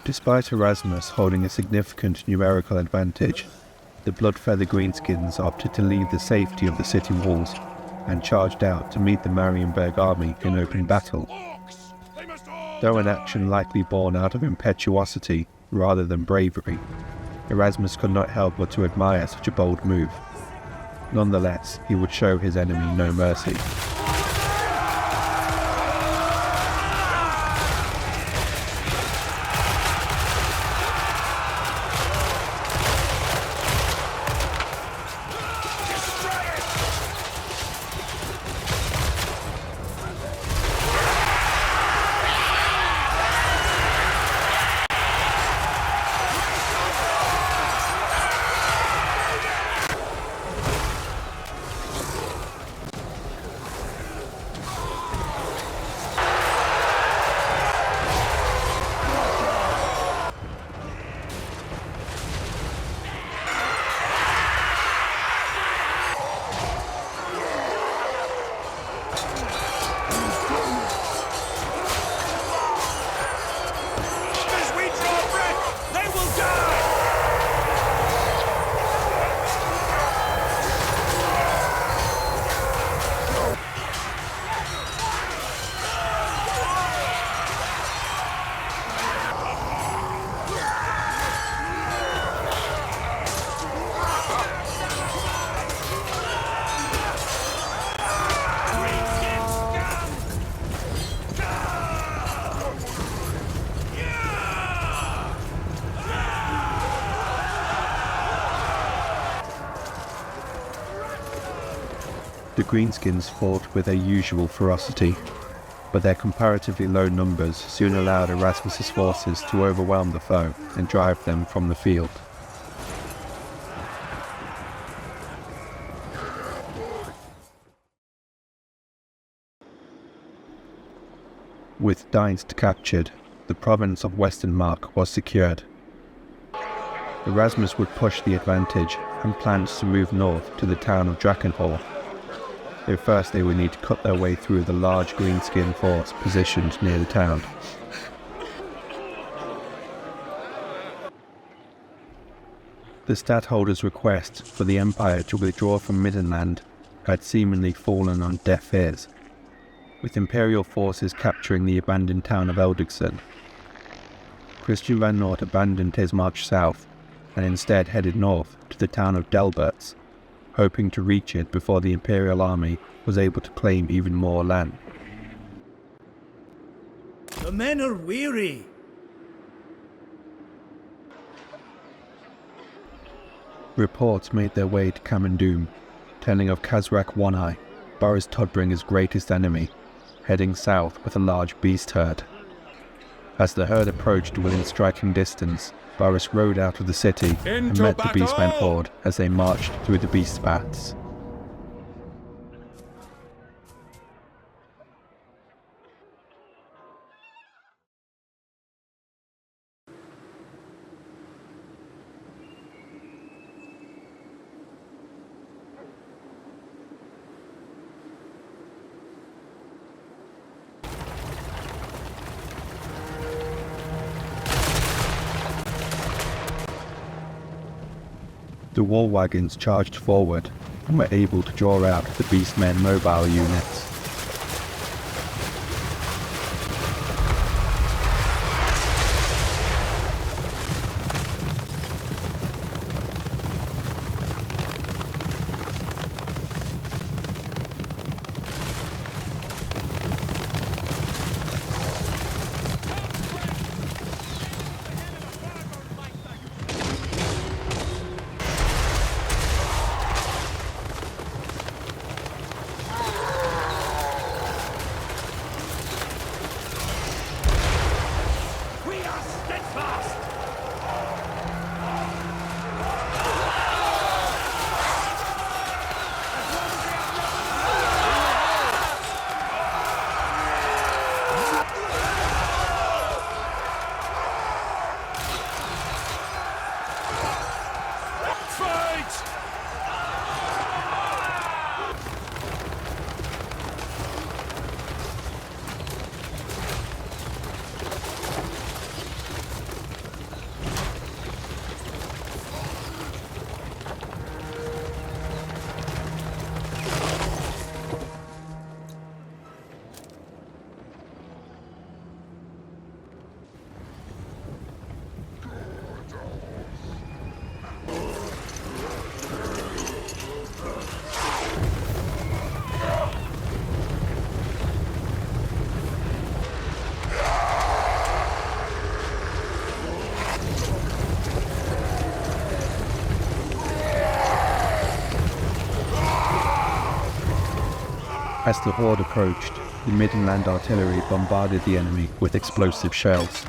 Despite Erasmus holding a significant numerical advantage, the blood-feather greenskins opted to leave the safety of the city walls and charged out to meet the Marienburg army in open battle. Though an action likely born out of impetuosity rather than bravery, Erasmus could not help but to admire such a bold move. Nonetheless, he would show his enemy no mercy. The greenskins fought with their usual ferocity, but their comparatively low numbers soon allowed Erasmus's forces to overwhelm the foe and drive them from the field. With Dienst captured, the province of Westermark was secured. Erasmus would push the advantage and planned to move north to the town of Drachenhall. Though first they would need to cut their way through the large greenskin force positioned near the town. The stadtholder's request for the Empire to withdraw from Middenland had seemingly fallen on deaf ears, with Imperial forces capturing the abandoned town of Eldigson. Christian van Noort abandoned his march south and instead headed north to the town of Delberts, hoping to reach it before the Imperial army was able to claim even more land. The men are weary. Reports made their way to Camandoom, telling of Khazrak One-Eye, Boris Todbringer's greatest enemy, heading south with a large beast herd. As the herd approached within striking distance, Boris rode out of the city and met the Beastmen horde as they marched through the beast paths. The war wagons charged forward and were able to draw out the Beastmen mobile units. As the horde approached, the Midland artillery bombarded the enemy with explosive shells.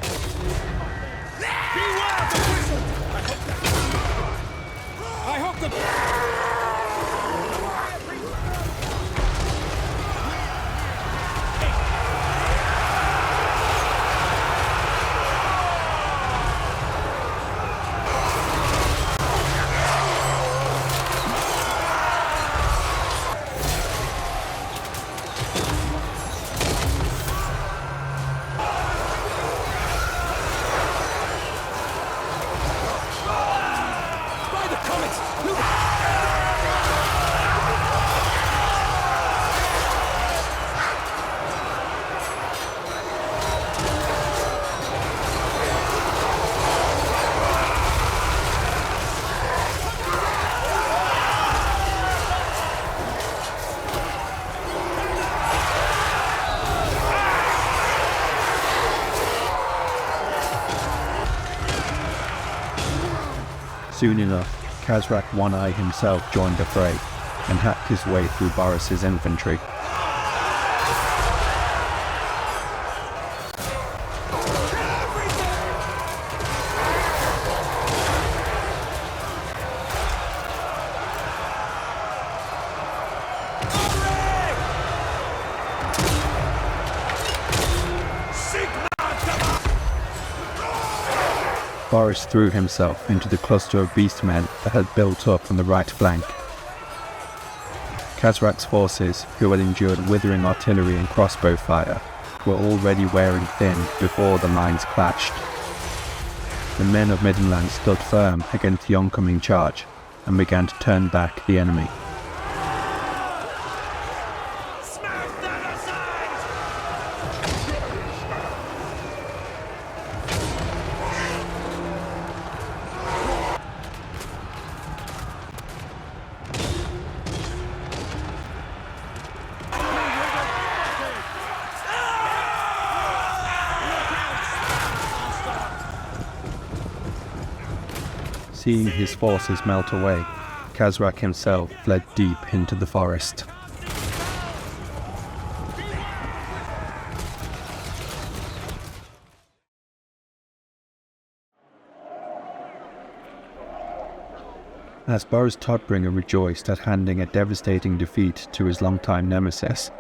Soon enough, Khazrak One-Eye himself joined the fray and hacked his way through Boris's infantry. Boris threw himself into the cluster of beastmen that had built up on the right flank. Khazrak's forces, who had endured withering artillery and crossbow fire, were already wearing thin before the lines clashed. The men of Midland stood firm against the oncoming charge and began to turn back the enemy. Seeing his forces melt away, Khazrak himself fled deep into the forest. As Boris Todbringer rejoiced at handing a devastating defeat to his longtime nemesis,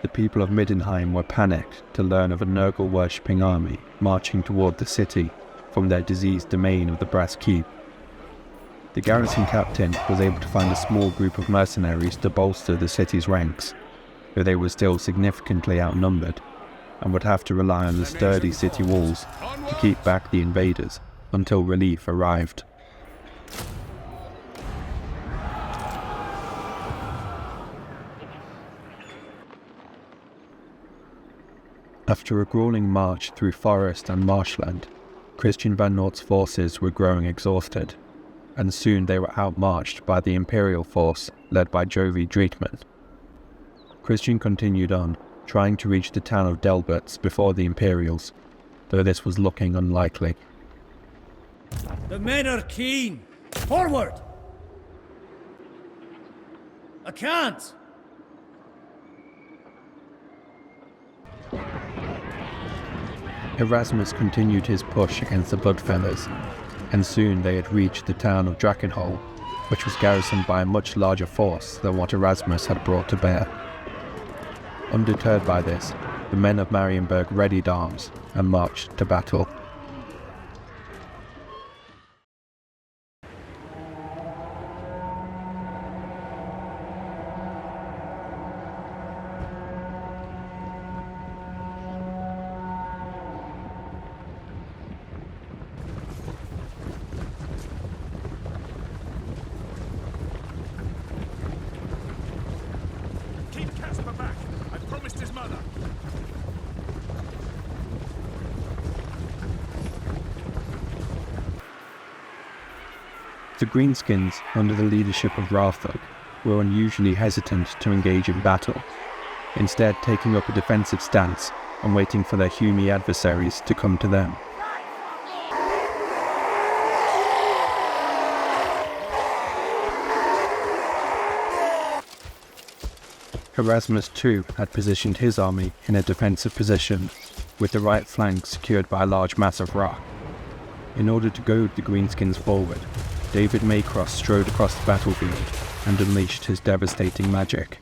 the people of Middenheim were panicked to learn of a Nurgle-worshipping army marching toward the city from their diseased domain of the Brass Keep. The garrison captain was able to find a small group of mercenaries to bolster the city's ranks, though they were still significantly outnumbered, and would have to rely on the sturdy city walls to keep back the invaders until relief arrived. After a grueling march through forest and marshland, Christian Van Noort's forces were growing exhausted, and soon they were outmarched by the Imperial force led by Jovi Drietman. Christian continued on, trying to reach the town of Delberts before the Imperials, though this was looking unlikely. The men are keen! Forward! I can't! Erasmus continued his push against the Bloodfellas, and soon they had reached the town of Drakkenhol, which was garrisoned by a much larger force than what Erasmus had brought to bear. Undeterred by this, the men of Marienburg readied arms and marched to battle. The Greenskins, under the leadership of Ralthug, were unusually hesitant to engage in battle, instead taking up a defensive stance and waiting for their Hume adversaries to come to them. Erasmus too had positioned his army in a defensive position, with the right flank secured by a large mass of rock. In order to goad the greenskins forward, David Maycross strode across the battlefield and unleashed his devastating magic.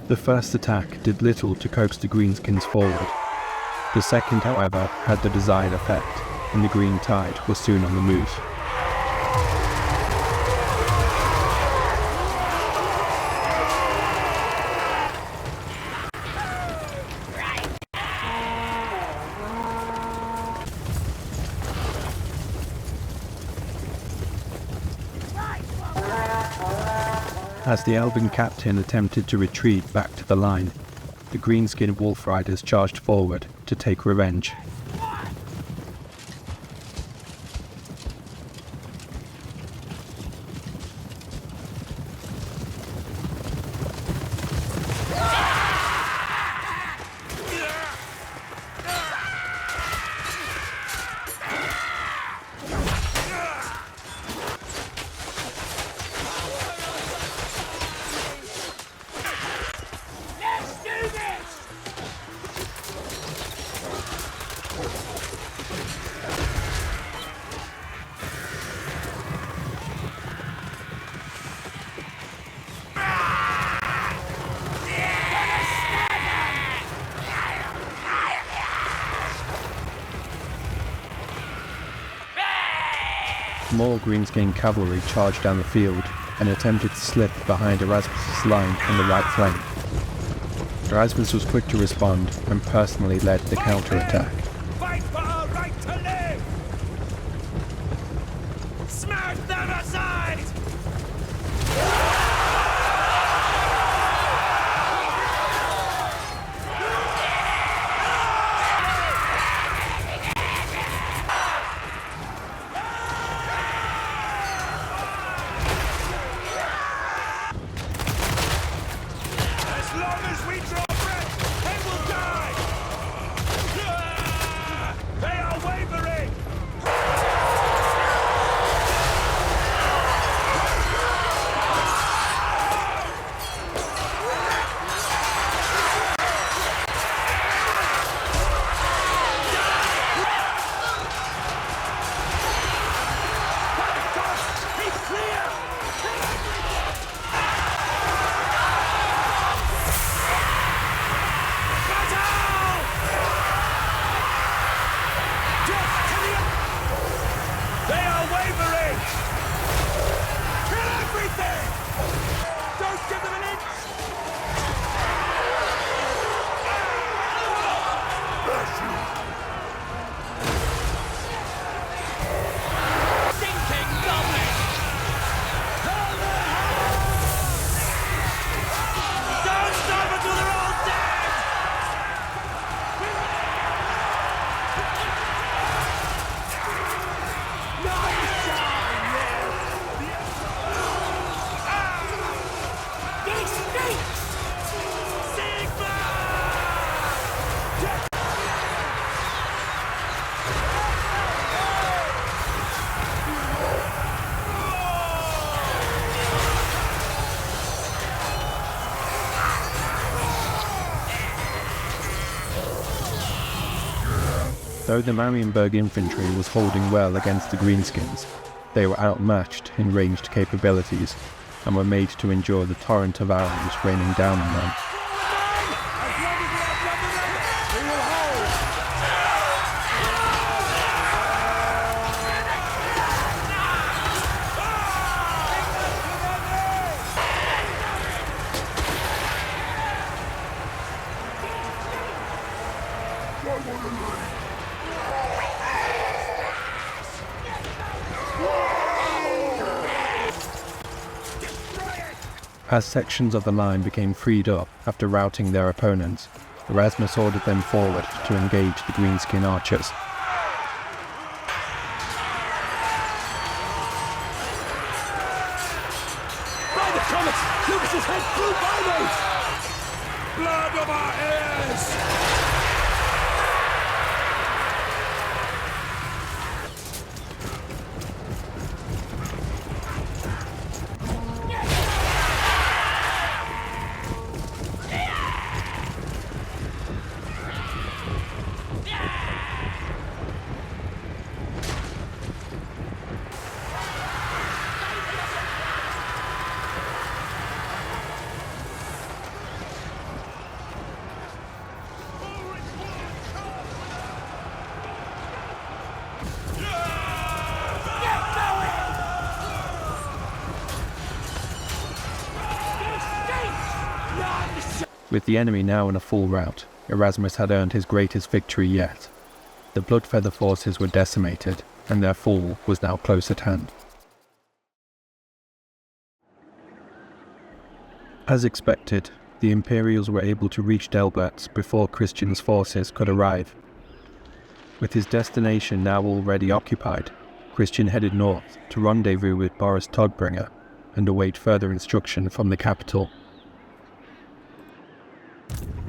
The first attack did little to coax the greenskins forward. The second, however, had the desired effect, and the green tide was soon on the move. As the elven captain attempted to retreat back to the line, the greenskin wolf riders charged forward to take revenge. More greenskin cavalry charged down the field and attempted to slip behind Erasmus' line on the right flank. Erasmus was quick to respond and personally led the counter-attack. Fight for our right to live! Smash them aside! As long as we draw breath, they will die! They are wavering! Be clear! They are wavering! Kill everything! Don't give them an inch! Stinking goblin! Don't stop until they're all dead! Though the Marienburg infantry was holding well against the greenskins, they were outmatched in ranged capabilities and were made to endure the torrent of arrows raining down on them. As sections of the line became freed up after routing their opponents, Erasmus ordered them forward to engage the greenskin archers. By the comets! Lucas's head flew by me! Blood of our heirs! With the enemy now in a full rout, Erasmus had earned his greatest victory yet. The Bloodfeather forces were decimated, and their fall was now close at hand. As expected, the Imperials were able to reach Delberts before Christian's forces could arrive. With his destination now already occupied, Christian headed north to rendezvous with Boris Todbringer and await further instruction from the capital.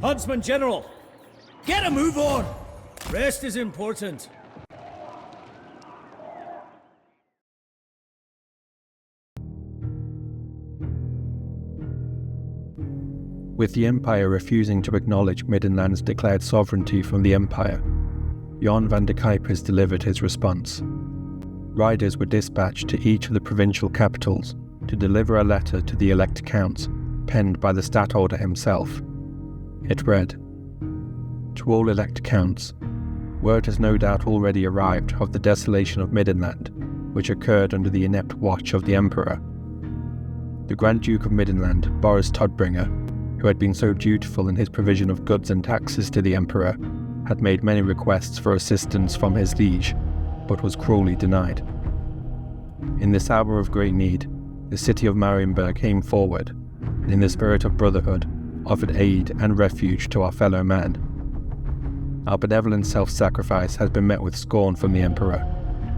Huntsman General, get a move on! Rest is important. With the Empire refusing to acknowledge Middenland's declared sovereignty from the Empire, Jan van de Kuipers delivered his response. Riders were dispatched to each of the provincial capitals to deliver a letter to the elect counts, penned by the stadtholder himself. It read, "To all elect counts, word has no doubt already arrived of the desolation of Middenland, which occurred under the inept watch of the Emperor. The Grand Duke of Middenland, Boris Todbringer, who had been so dutiful in his provision of goods and taxes to the Emperor, had made many requests for assistance from his liege, but was cruelly denied. In this hour of great need, the city of Marienburg came forward, and in the spirit of brotherhood, offered aid and refuge to our fellow man. Our benevolent self-sacrifice has been met with scorn from the Emperor,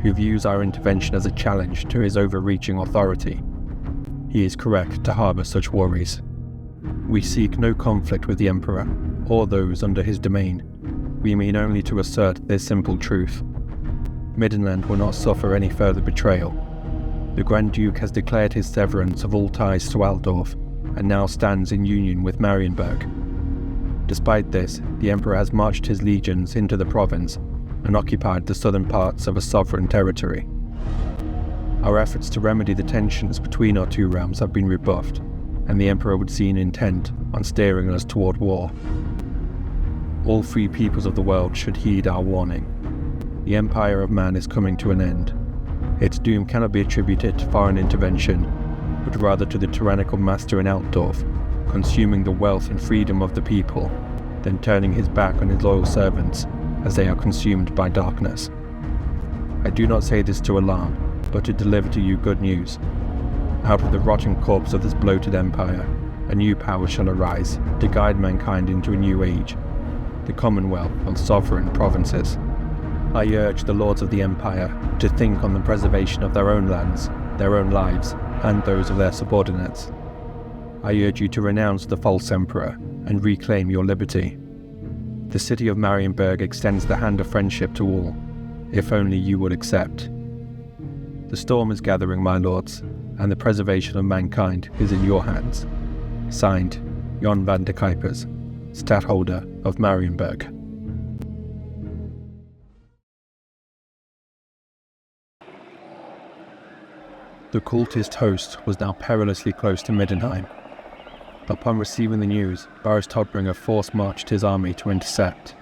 who views our intervention as a challenge to his overreaching authority. He is correct to harbour such worries. We seek no conflict with the Emperor, or those under his domain. We mean only to assert this simple truth. Middenland will not suffer any further betrayal. The Grand Duke has declared his severance of all ties to Altdorf, and now stands in union with Marienburg. Despite this, the Emperor has marched his legions into the province and occupied the southern parts of a sovereign territory. Our efforts to remedy the tensions between our two realms have been rebuffed, and the Emperor would seem intent on steering us toward war. All free peoples of the world should heed our warning. The empire of man is coming to an end. Its doom cannot be attributed to foreign intervention, but rather to the tyrannical master in Altdorf, consuming the wealth and freedom of the people, then turning his back on his loyal servants as they are consumed by darkness. I do not say this to alarm, but to deliver to you good news. Out of the rotting corpse of this bloated empire, a new power shall arise to guide mankind into a new age, the Commonwealth of Sovereign Provinces. I urge the lords of the empire to think on the preservation of their own lands, their own lives, and those of their subordinates. I urge you to renounce the false emperor and reclaim your liberty. The city of Marienburg extends the hand of friendship to all, if only you would accept. The storm is gathering, my lords, and the preservation of mankind is in your hands. Signed, Jan van de Kuipers, Stadtholder of Marienburg." The cultist host was now perilously close to Middenheim. Upon receiving the news, Boris Todbringer force-marched his army to intercept.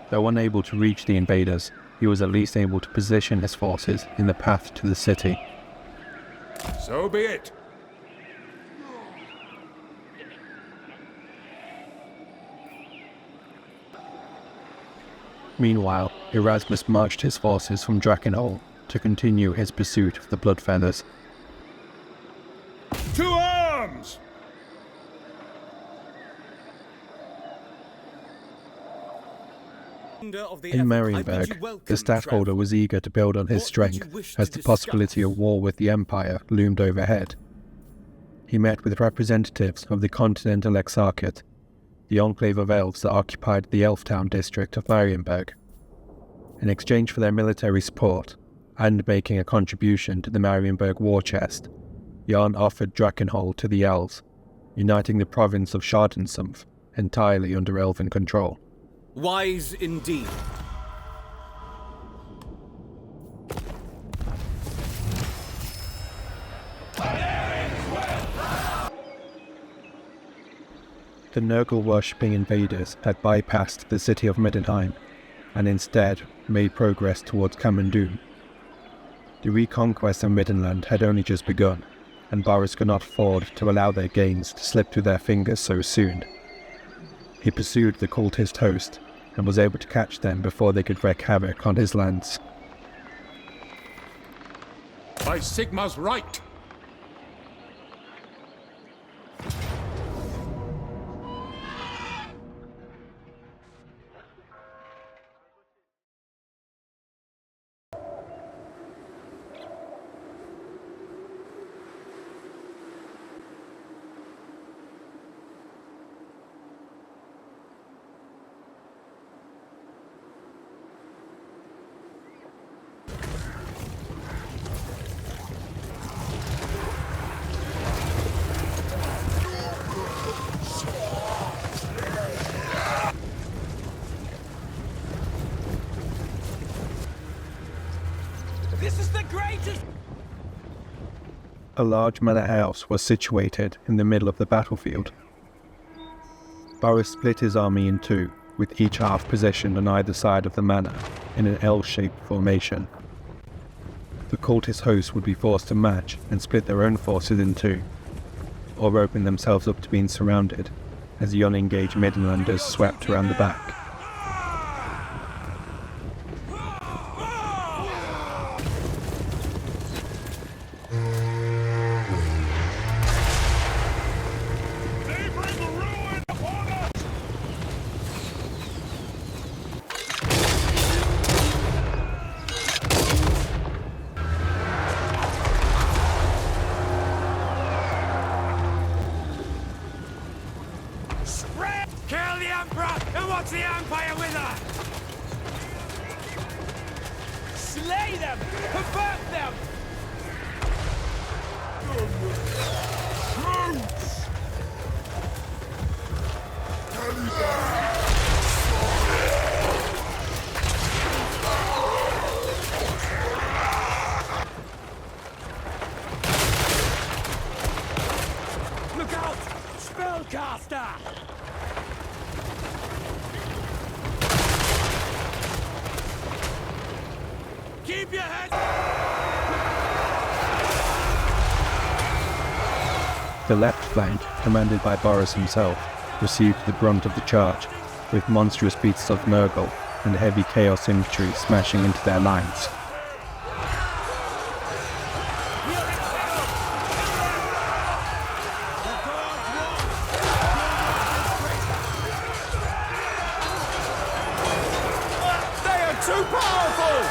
Though unable to reach the invaders, he was at least able to position his forces in the path to the city. So be it. Meanwhile, Erasmus marched his forces from Drachenhol to continue his pursuit of the Bloodfeathers. To arms! In Marienburg, the stadtholder was eager to build on his strength as the possibility of war with the Empire loomed overhead. He met with representatives of the Continental Exarchate, the enclave of elves that occupied the Elftown district of Marienburg. In exchange for their military support, and making a contribution to the Marienburg war chest, Jan offered Drachenhol to the elves, uniting the province of Schadensumpf entirely under elven control. Wise indeed. The Nurgle-worshipping invaders had bypassed the city of Middenheim, and instead made progress towards Kamendun. The reconquest of Middenland had only just begun, and Boris could not afford to allow their gains to slip through their fingers so soon. He pursued the cultist host and was able to catch them before they could wreak havoc on his lands. By Sigma's right! This is the greatest! A large manor house was situated in the middle of the battlefield. Boris split his army in two, with each half positioned on either side of the manor in an L-shaped formation. The cultist host would be forced to match and split their own forces in two, or open themselves up to being surrounded as the unengaged Midlanders swept around the back. They bring ruin upon us! Spread! Kill the Emperor and watch the Empire with her! Slay them! Convert them! Look out! Spellcaster! Keep your head! The left flank, commanded by Boris himself, received the brunt of the charge, with monstrous beasts of Nurgle and heavy Chaos infantry smashing into their lines. They are too powerful!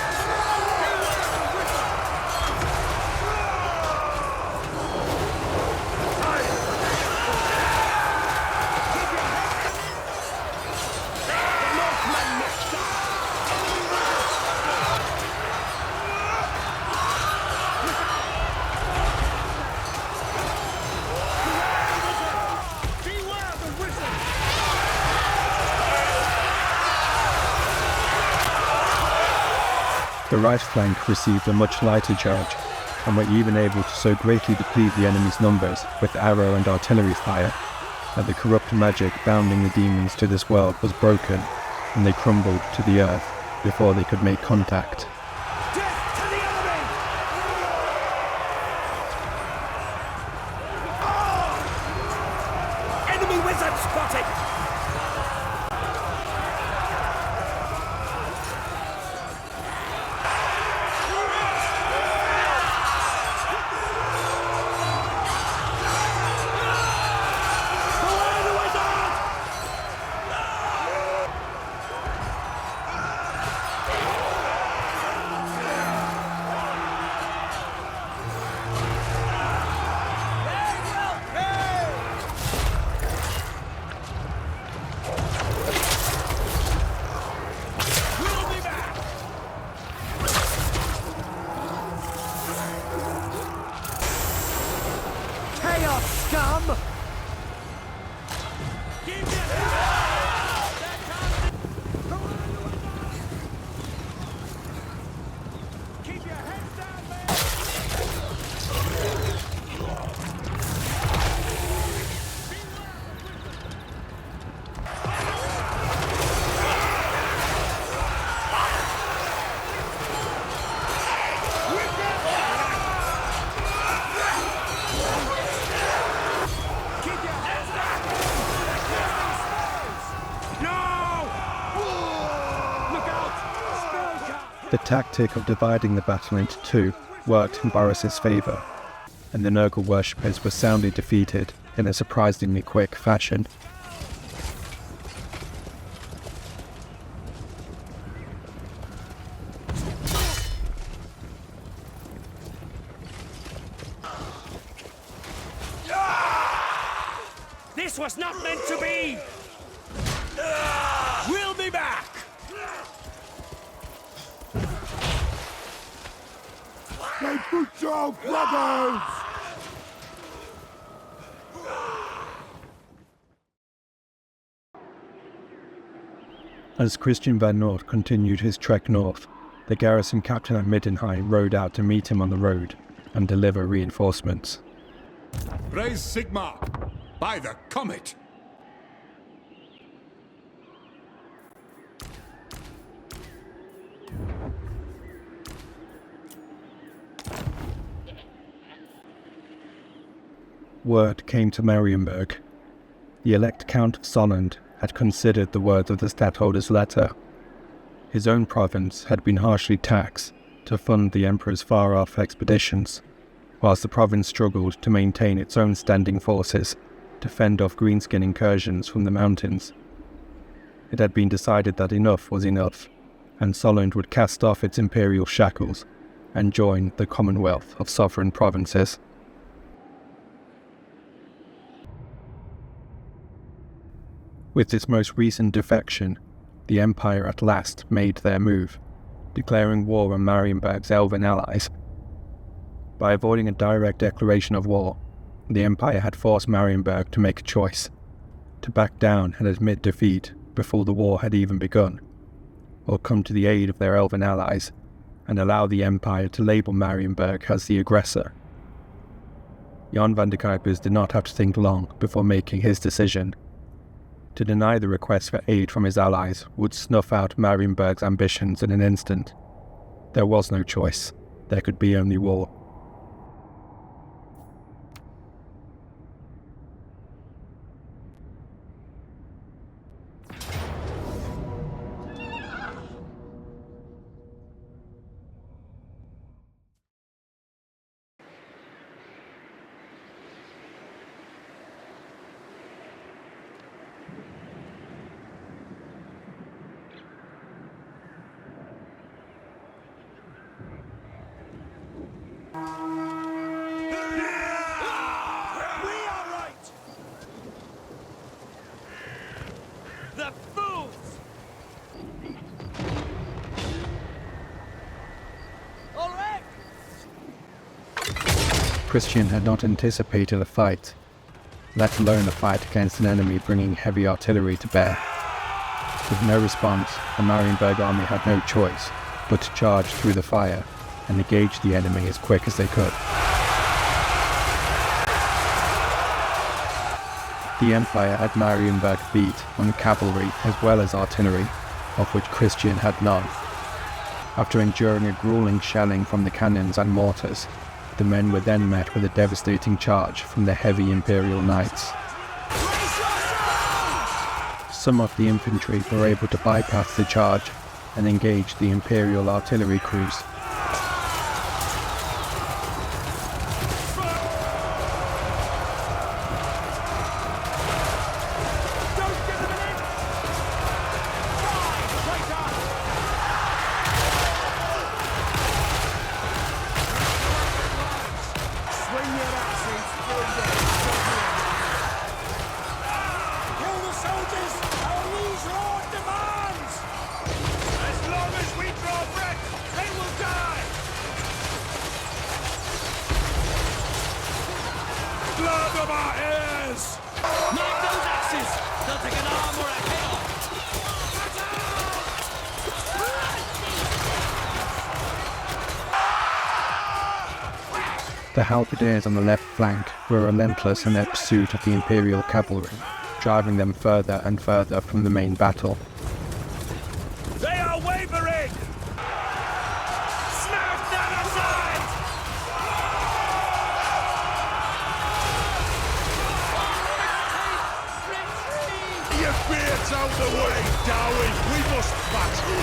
Beware the wizard! The right flank received a much lighter charge, and were even able to so greatly deplete the enemy's numbers with arrow and artillery fire that the corrupt magic bounding the demons to this world was broken, and they crumbled to the earth before they could make contact. Death to the enemy! Enemy wizard spotted! Beware the wizard! The tactic of dividing the battle into two worked in Boris's favour, and the Nurgle worshippers were soundly defeated in a surprisingly quick fashion. This was not meant to be! We'll be back! Good job, brothers! As Christian van Noort continued his trek north, the garrison captain at Middenheim rode out to meet him on the road and deliver reinforcements. Praise Sigmar! By the comet! Word came to Marienburg. The elect Count of Solland had considered the words of the stadtholder's letter. His own province had been harshly taxed to fund the emperor's far-off expeditions, whilst the province struggled to maintain its own standing forces to fend off greenskin incursions from the mountains. It had been decided that enough was enough, and Solland would cast off its imperial shackles and join the Commonwealth of Sovereign Provinces. With this most recent defection, the Empire at last made their move, declaring war on Marienburg's elven allies. By avoiding a direct declaration of war, the Empire had forced Marienburg to make a choice: to back down and admit defeat before the war had even begun, or come to the aid of their elven allies and allow the Empire to label Marienburg as the aggressor. Jan van de Kuipers did not have to think long before making his decision. To deny the request for aid from his allies would snuff out Marienburg's ambitions in an instant. There was no choice. There could be only war. The fools! All right! Christian had not anticipated a fight, let alone a fight against an enemy bringing heavy artillery to bear. With no response, the Marienburg army had no choice but to charge through the fire and engage the enemy as quick as they could. The Empire had Marienburg beat on cavalry as well as artillery, of which Christian had none. After enduring a grueling shelling from the cannons and mortars, the men were then met with a devastating charge from the heavy Imperial Knights. Some of the infantry were able to bypass the charge and engage the Imperial artillery crews. The halberdiers on the left flank were relentless in their pursuit of the Imperial cavalry, driving them further and further from the main battle. They are wavering! Smash them aside! Your beard's out the way, Darwin! We must battle!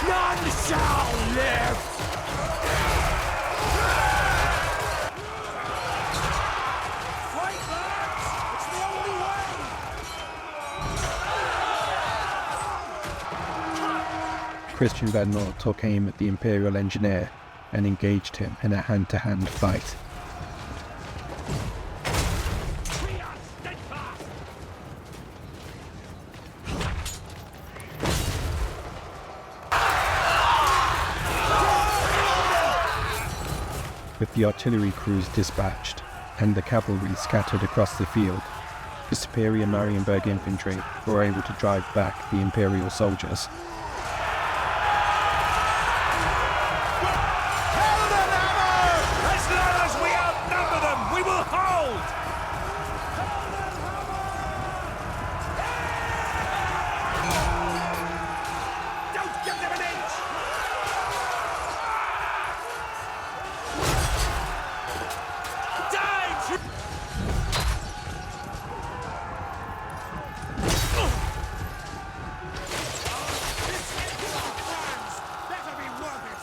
None shall live! Fight, lads! It's the only way! Christian Van Noort took aim at the Imperial engineer and engaged him in a hand-to-hand fight. We are steadfast! With the artillery crews dispatched and the cavalry scattered across the field, the superior Marienburg infantry were able to drive back the Imperial soldiers. Hold and hammer! As long as we outnumber them, we will hold! Don't give them an inch! Die! Better be worth it!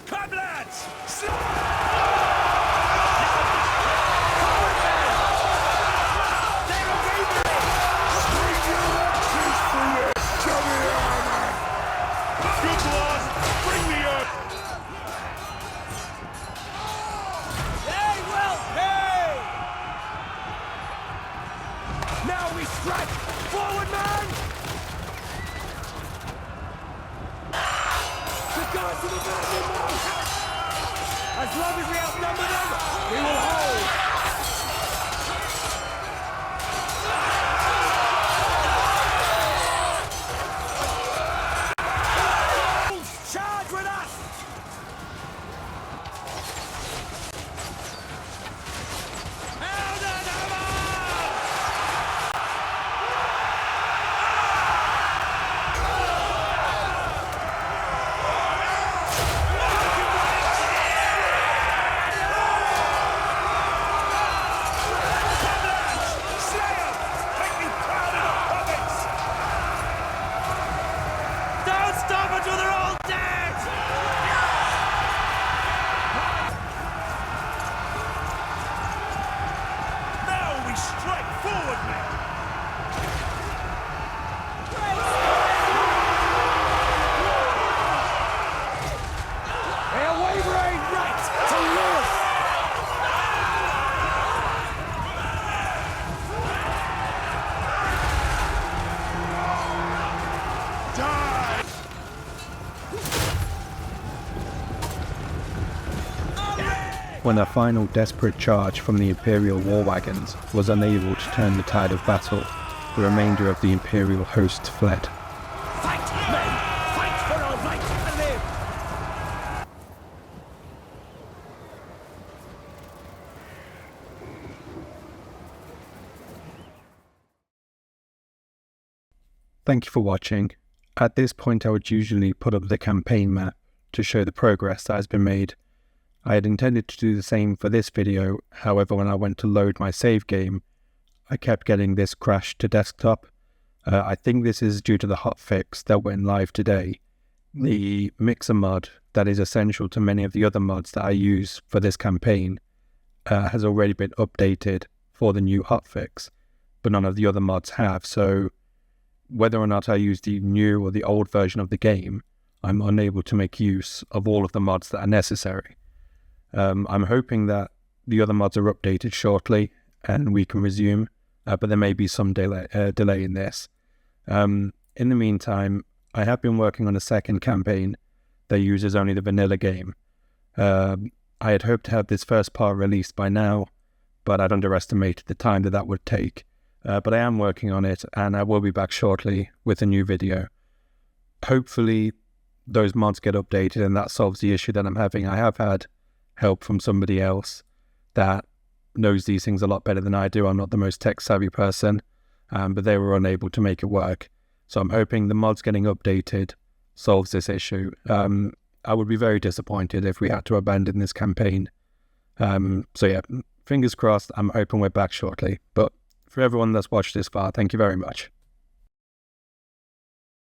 Come, lads! Good lord! Bring me up! They will pay! Now we strike! Forward, man! The guards to the Marienburg! As long as we outnumber them, we will hold! Charge with us! Held and hammer! Slayer! Make me proud of the puppets! Don't stop until they're all dead! Now we strike forward, men! Their wavering right to live! Die! When a final desperate charge from the Imperial war wagons was unable to turn the tide of battle, the remainder of the Imperial host fled. Fight, men! Fight for our right to live! Thank you for watching. At this point I would usually put up the campaign map to show the progress that has been made. I had intended to do the same for this video, however when I went to load my save game, I kept getting this crash to desktop. I think this is due to the hotfix that went live today. The mixer mod that is essential to many of the other mods that I use for this campaign has already been updated for the new hotfix, but none of the other mods have, so whether or not I use the new or the old version of the game, I'm unable to make use of all of the mods that are necessary. I'm hoping that the other mods are updated shortly and we can resume, but there may be some delay in this. In the meantime, I have been working on a second campaign that uses only the vanilla game. I had hoped to have this first part released by now, but I'd underestimated the time that would take. But I am working on it and I will be back shortly with a new video. Hopefully those mods get updated and that solves the issue that I'm having. I have had help from somebody else that knows these things a lot better than I do. I'm not the most tech savvy person, but they were unable to make it work. So I'm hoping the mods getting updated solves this issue. I would be very disappointed if we had to abandon this campaign. So yeah, fingers crossed. I'm hoping we're back shortly. But for everyone that's watched this far, thank you very much.